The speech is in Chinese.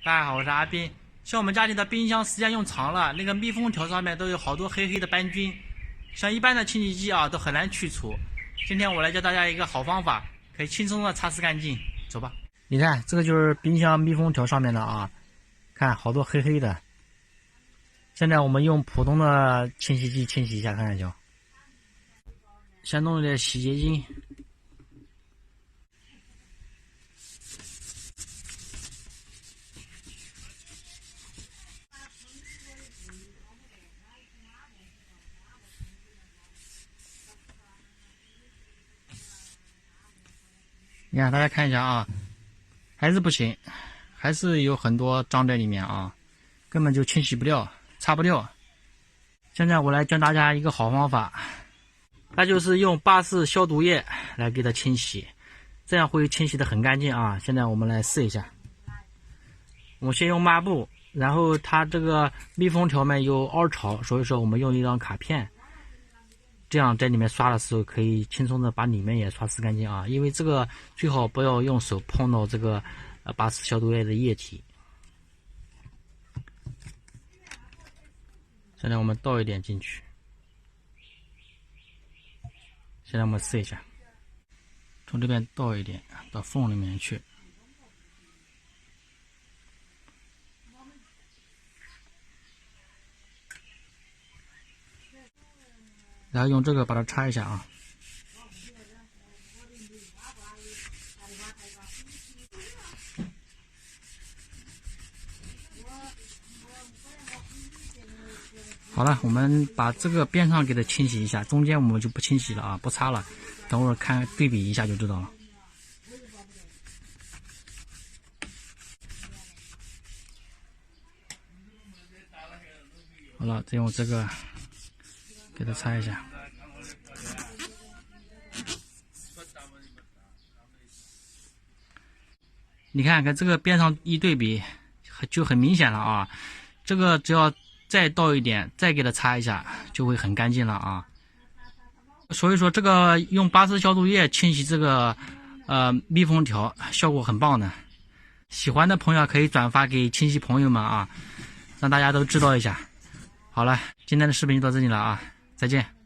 大家好，我是阿斌。像我们家里的冰箱时间用长了，那个密封条上面都有好多黑黑的斑菌，像一般的清洗剂啊都很难去除。今天我来教大家一个好方法，可以轻松的擦拭干净。走吧。你看，这个就是冰箱密封条上面的啊，看好多黑黑的。现在我们用普通的清洗剂清洗一下，看看就。先弄一点洗洁精。你看，大家看一下啊，还是不行，还是有很多脏在里面啊，根本就清洗不掉，擦不掉。现在我来教大家一个好方法，那就是用巴氏消毒液来给它清洗，这样会清洗得很干净啊。现在我们来试一下，我先用抹布，然后它这个密封条面有凹槽，所以说我们用一张卡片。这样在里面刷的时候，可以轻松的把里面也刷拭干净啊！因为这个最好不要用手碰到这个巴氏消毒液的液体。现在我们倒一点进去。现在我们试一下，从这边倒一点到缝里面去。然后用这个把它擦一下啊。好了，我们把这个边上给它清洗一下，中间我们就不清洗了啊，不擦了。等会儿看对比一下就知道了。好了，再用这个给它擦一下。你看看这个边上一对比，就很明显了啊。这个只要再倒一点，再给它擦一下，就会很干净了啊。所以说，这个用巴氏消毒液清洗这个密封条，效果很棒的。喜欢的朋友可以转发给亲戚朋友们啊，让大家都知道一下。好了，今天的视频就到这里了啊，再见。